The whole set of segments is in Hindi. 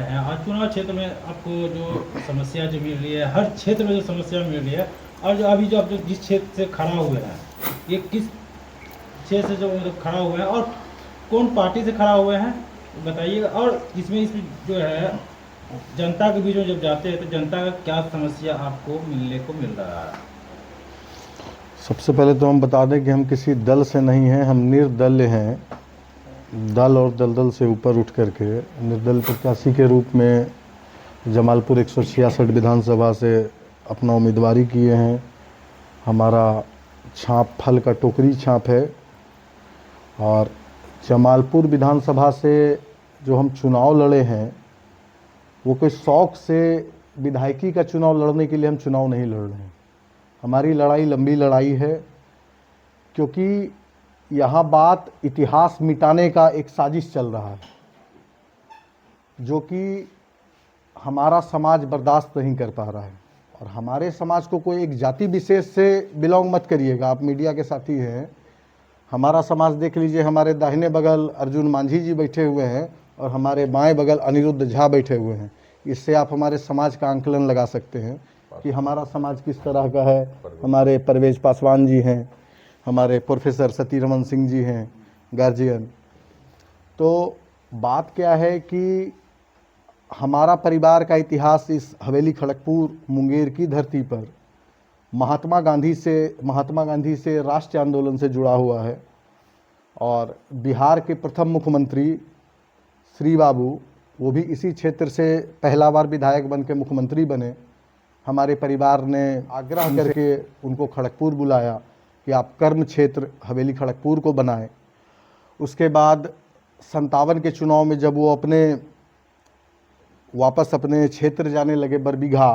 हैं, आज चुनाव क्षेत्र में आपको जो समस्या जो मिल रही है, हर क्षेत्र में जो समस्या मिल रही है, और जो अभी जो आप जो जिस क्षेत्र से खड़ा हुए हैं, ये किस क्षेत्र से जो मतलब खड़ा हुए हैं और कौन पार्टी से खड़ा हुए हैं बताइएगा। और इसमें जो है जनता के बीच में जब जाते हैं तो जनता का क्या समस्या आपको मिलने को मिल रहा है? सबसे पहले तो हम बता दें कि हम किसी दल से नहीं हैं, हम निर्दल हैं। दल और दलदल से ऊपर उठ करके निर्दल प्रत्याशी के रूप में जमालपुर 166 विधानसभा से अपना उम्मीदवारी किए हैं। हमारा छाप फल का टोकरी छाप है और जमालपुर विधानसभा से जो हम चुनाव लड़े हैं वो कोई शौक़ से विधायकी का चुनाव लड़ने के लिए हम चुनाव नहीं लड़ रहे हैं। हमारी लड़ाई लंबी लड़ाई है, क्योंकि यहाँ बात इतिहास मिटाने का एक साजिश चल रहा है जो कि हमारा समाज बर्दाश्त नहीं कर पा रहा है। और हमारे समाज को कोई एक जाति विशेष से बिलोंग मत करिएगा, आप मीडिया के साथी हैं। हमारा समाज देख लीजिए, हमारे दाहिने बगल अर्जुन मांझी जी बैठे हुए हैं और हमारे बाएं बगल अनिरुद्ध झा बैठे हुए हैं। इससे आप हमारे समाज का आंकलन लगा सकते हैं कि हमारा समाज किस तरह का है। हमारे परवेज पासवान जी हैं, हमारे प्रोफेसर सतीरमन सिंह जी हैं गार्जियन। तो बात क्या है कि हमारा परिवार का इतिहास इस हवेली खड़गपुर मुंगेर की धरती पर महात्मा गांधी से राष्ट्रीय आंदोलन से जुड़ा हुआ है। और बिहार के प्रथम मुख्यमंत्री श्री बाबू, वो भी इसी क्षेत्र से पहला बार विधायक बन के मुख्यमंत्री बने। हमारे परिवार ने आग्रह करके उनको खड़गपुर बुलाया कि आप कर्म क्षेत्र हवेली खड़गपुर को बनाएं। उसके बाद 57 के चुनाव में जब वो वापस अपने क्षेत्र जाने लगे बरबीघा,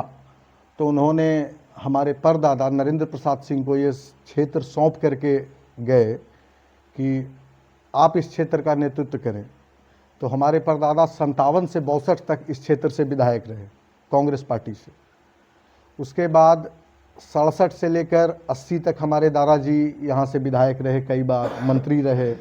तो उन्होंने हमारे परदादा नरेंद्र प्रसाद सिंह को ये क्षेत्र सौंप करके गए कि आप इस क्षेत्र का नेतृत्व करें। तो हमारे परदादा 57 से 62 तक इस क्षेत्र से विधायक रहे कांग्रेस पार्टी से। उसके बाद 67 से लेकर 80 तक हमारे दादाजी यहाँ से विधायक रहे, कई बार मंत्री रहे,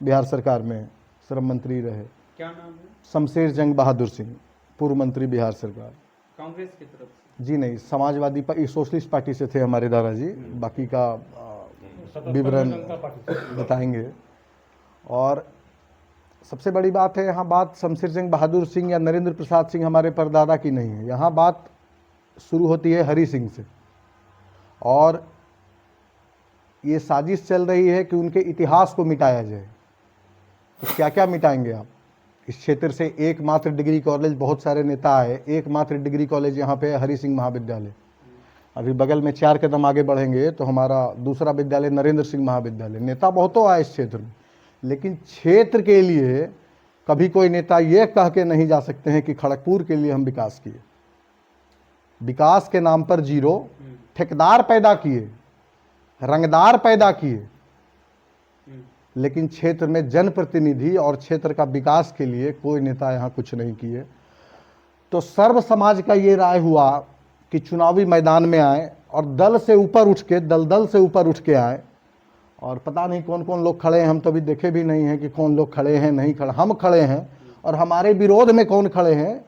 बिहार सरकार में श्रम मंत्री रहे। क्या नाम है? शमशेर जंग बहादुर सिंह, पूर्व मंत्री बिहार सरकार। कांग्रेस की तरफ से? जी नहीं, समाजवादी सोशलिस्ट पार्टी से थे हमारे दादाजी, बाकी का विवरण बताएंगे। और सबसे बड़ी बात है, यहाँ बात शमशेर जंग बहादुर सिंह या नरेंद्र प्रसाद सिंह हमारे परदादा की नहीं है, यहाँ बात शुरू होती है हरि सिंह से। और ये साजिश चल रही है कि उनके इतिहास को मिटाया जाए। तो क्या क्या मिटाएंगे आप? इस क्षेत्र से एकमात्र डिग्री कॉलेज, बहुत सारे नेता आए, एकमात्र डिग्री कॉलेज यहाँ पे है हरि सिंह महाविद्यालय। अभी बगल में 4 कदम आगे बढ़ेंगे तो हमारा दूसरा विद्यालय नरेंद्र सिंह महाविद्यालय। नेता बहुतों आए इस क्षेत्र में, लेकिन क्षेत्र के लिए कभी कोई नेता ये कह के नहीं जा सकते हैं कि खड़गपुर के लिए हम विकास किए। विकास के नाम पर जीरो, ठेकेदार पैदा किए, रंगदार पैदा किए, लेकिन क्षेत्र में जनप्रतिनिधि और क्षेत्र का विकास के लिए कोई नेता यहाँ कुछ नहीं किए। तो सर्व समाज का ये राय हुआ कि चुनावी मैदान में आए और दल से ऊपर उठ के, दलदल से ऊपर उठ के आए। और पता नहीं कौन कौन लोग खड़े हैं, हम तो अभी देखे भी नहीं हैं कि कौन लोग खड़े हैं नहीं खड़े। हम खड़े हैं और हमारे विरोध में कौन खड़े हैं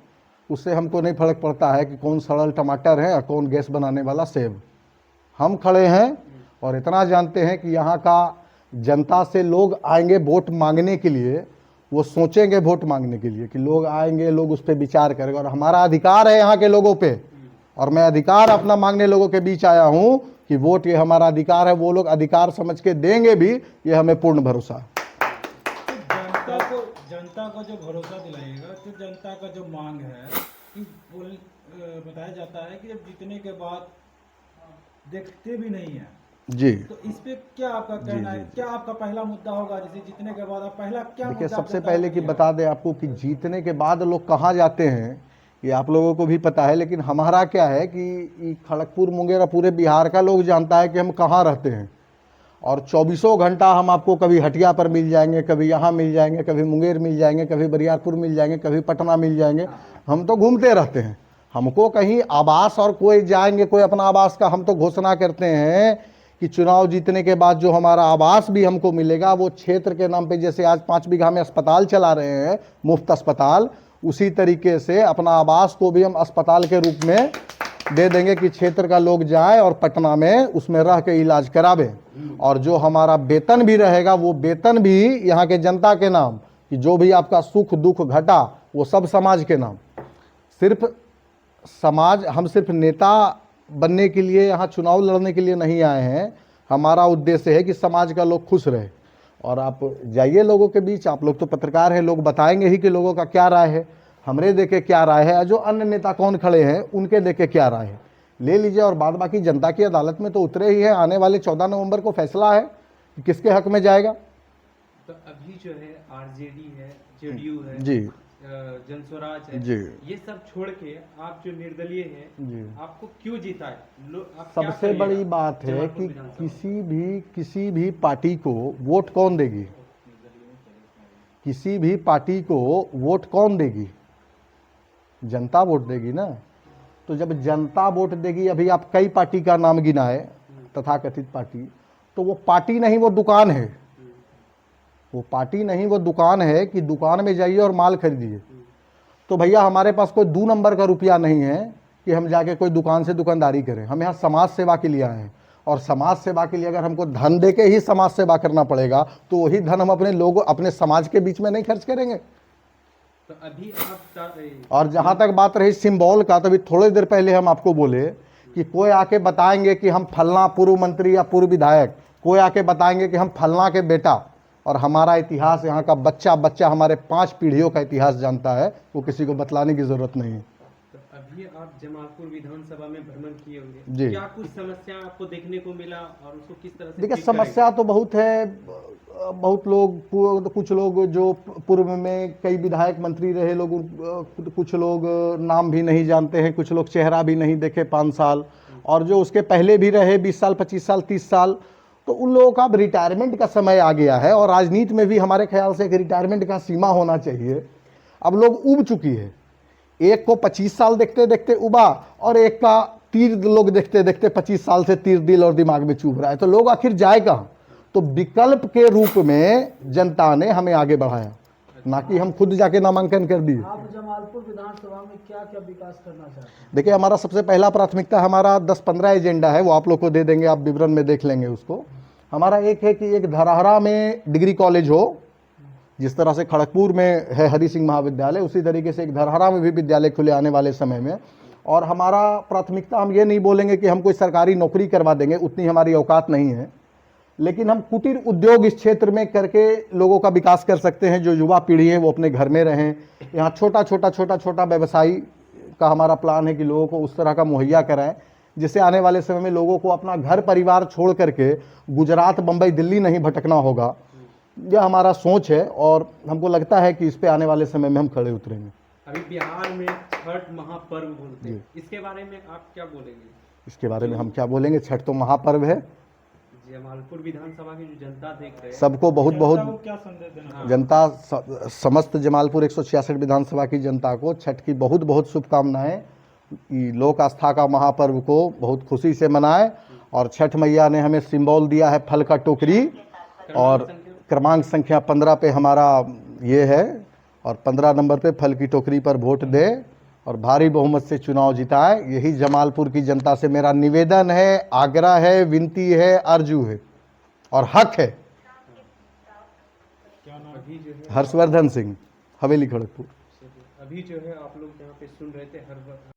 उससे हमको नहीं फर्क पड़ता है कि कौन सड़ल टमाटर है और कौन गैस बनाने वाला सेब। हम खड़े हैं और इतना जानते हैं कि यहाँ का जनता से लोग आएंगे वोट मांगने के लिए, वो सोचेंगे वोट मांगने के लिए कि लोग आएंगे, लोग उस पर विचार करेंगे। और हमारा अधिकार है यहाँ के लोगों पे, और मैं अधिकार अपना मांगने लोगों के बीच आया हूँ कि वोट ये हमारा अधिकार है। वो लोग अधिकार समझ के देंगे भी, ये हमें पूर्ण भरोसा है। जनता को जो भरोसा दिलाइएगा, तो जनता का जो मांग है कि बताया जाता है कि जब जीतने के बाद देखते भी नहीं है जी, तो इस पे क्या आपका कहना है? क्या आपका पहला मुद्दा होगा जैसे जीतने के बाद आप पहला क्या देखिए, मुद्दा सबसे पहले कि बता दें आपको कि जीतने के बाद लोग कहाँ जाते हैं ये आप लोगों को भी पता है, लेकिन हमारा क्या है कि खड़गपुर मुंगेर पूरे बिहार का लोग जानता है कि हम कहाँ रहते हैं। और 24 घंटा हम आपको कभी हटिया पर मिल जाएंगे, कभी यहाँ मिल जाएंगे, कभी मुंगेर मिल जाएंगे, कभी बरियारपुर मिल जाएंगे, कभी पटना मिल जाएंगे। हम तो घूमते रहते हैं। हमको कहीं आवास और कोई जाएंगे, कोई अपना आवास का हम तो घोषणा करते हैं कि चुनाव जीतने के बाद जो हमारा आवास भी हमको मिलेगा वो क्षेत्र के नाम पे, जैसे आज 5 बीघा में अस्पताल चला रहे हैं, मुफ्त अस्पताल, उसी तरीके से अपना आवास को भी हम अस्पताल के रूप में दे देंगे कि क्षेत्र का लोग जाए और पटना में उसमें रह के इलाज करावे। और जो हमारा वेतन भी रहेगा वो वेतन भी यहाँ के जनता के नाम, कि जो भी आपका सुख दुख घटा वो सब समाज के नाम। सिर्फ समाज, हम सिर्फ नेता बनने के लिए यहाँ चुनाव लड़ने के लिए नहीं आए हैं। हमारा उद्देश्य है कि समाज का लोग खुश रहे। और आप जाइए लोगों के बीच, आप लोग तो पत्रकार हैं, लोग बताएंगे ही कि लोगों का क्या राय है, हमरे देखे क्या राय है, जो अन्य नेता कौन खड़े हैं उनके देखे क्या राय है, ले लीजिए। और बाद बाकी जनता की अदालत में तो उतरे ही है। आने वाले 14 नवंबर को फैसला है कि किसके हक में जाएगा। तो अभी जो है आरजेडी है, जेडीयू है जी, जनस्वराज है जी, ये सब छोड़ के आप जो निर्दलीय हैं जी। आपको क्यों जीता है? आप क्या सबसे करिएगा बड़ी बात है जमालपुर कि विधानसभा? किसी भी पार्टी को वोट कौन देगी, किसी भी पार्टी को वोट कौन देगी, जनता वोट देगी ना। तो जब जनता वोट देगी, अभी आप कई पार्टी का नाम गिनाए, तथाकथित पार्टी, तो वो पार्टी नहीं वो दुकान है। वो पार्टी नहीं वो दुकान है कि दुकान में जाइए और माल खरीदिए। तो भैया हमारे पास कोई 2 नंबर का रुपया नहीं है कि हम जाके कोई दुकान से दुकानदारी करें। हम यहाँ समाज सेवा के लिए आए हैं, और समाज सेवा के लिए अगर हमको धन दे के ही समाज सेवा करना पड़ेगा तो वही धन हम अपने लोगों, अपने समाज के बीच में नहीं खर्च करेंगे। तो अभी आप और जहाँ तक बात रही सिंबल का, तो अभी थोड़ी देर पहले हम आपको बोले कि कोई आके बताएंगे कि हम फलना पूर्व मंत्री या पूर्व विधायक, कोई आके बताएंगे कि हम फलना के बेटा, और हमारा इतिहास यहाँ का बच्चा बच्चा हमारे 5 पीढ़ियों का इतिहास जानता है, वो किसी को बतलाने की ज़रूरत नहीं है। तो अभी आप जमालपुर विधानसभा में भ्रमण किए होंगे, जी। क्या कुछ समस्या आपको देखने को मिला और उसको किस तरह से देखिए ठीक समस्या तो बहुत है। बहुत लोग, कुछ लोग जो पूर्व में कई विधायक मंत्री रहे लोग, कुछ लोग नाम भी नहीं जानते हैं, कुछ लोग चेहरा भी नहीं देखे 5 साल, और जो उसके पहले भी रहे 20 साल 25 साल 30 साल, तो उन लोगों का अब रिटायरमेंट का समय आ गया है। और राजनीति में भी हमारे ख्याल से एक रिटायरमेंट का सीमा होना चाहिए। अब लोग उब चुकी है, एक को 25 साल देखते देखते उबा, और एक का तीर लोग देखते देखते 25 साल से तीर दिल और दिमाग में चुभ रहा है। तो लोग आखिर जाए कहाँ? तो विकल्प के रूप में जनता ने हमें आगे बढ़ाया, ना कि हम खुद जाके नामांकन कर दिए। आप जमालपुर विधानसभा में क्या क्या विकास करना चाहते हैं? देखिए हमारा सबसे पहला प्राथमिकता, हमारा 10-15 एजेंडा है, वो आप लोग को दे देंगे, आप विवरण में देख लेंगे उसको। हमारा एक है कि एक धरहरा में डिग्री कॉलेज हो, जिस तरह से खड़गपुर में है हरि सिंह महाविद्यालय, उसी तरीके से एक धरहरा में भी विद्यालय खुले आने वाले समय में। और हमारा प्राथमिकता, हम ये नहीं बोलेंगे कि हम कोई सरकारी नौकरी करवा देंगे, उतनी हमारी औकात नहीं है, लेकिन हम कुटीर उद्योग इस क्षेत्र में करके लोगों का विकास कर सकते हैं। जो युवा पीढ़ी है वो अपने घर में रहें। यहाँ छोटा व्यवसायी का हमारा प्लान है कि लोगों को उस तरह का मुहैया कराएं, जिससे आने वाले समय में लोगों को अपना घर परिवार छोड़ करके गुजरात, बम्बई, दिल्ली नहीं भटकना होगा। यह हमारा सोच है, और हमको लगता है कि इस पे आने वाले समय में हम खड़े उतरेंगे। अभी बिहार में छठ महापर्व बोलते हैं, इसके बारे में आप क्या बोलेंगे? इसके बारे में हम क्या बोलेंगे? छठ तो महापर्व है, जमालपुर विधानसभा की जो जनता देख रहे हैं सबको बहुत जनता को बहुत क्या संदेश देना? हाँ। जनता, समस्त जमालपुर 166 विधानसभा की जनता को छठ की बहुत बहुत शुभकामनाएं। लोक आस्था का महापर्व को बहुत खुशी से मनाएं। और छठ मैया ने हमें सिंबल दिया है फल का टोकरी, और क्रमांक संख्या 15 पे हमारा ये है, और 15 नंबर पे फल की टोकरी पर वोट दे और भारी बहुमत से चुनाव जिताए। यही जमालपुर की जनता से मेरा निवेदन है, आग्रह है, विनती है, अर्जू है और हक है। क्या नाम? अभी जो है हर्षवर्धन सिंह, हवेली खड़गपुर। अभी जो है आप लोग यहाँ पे सुन रहे थे हर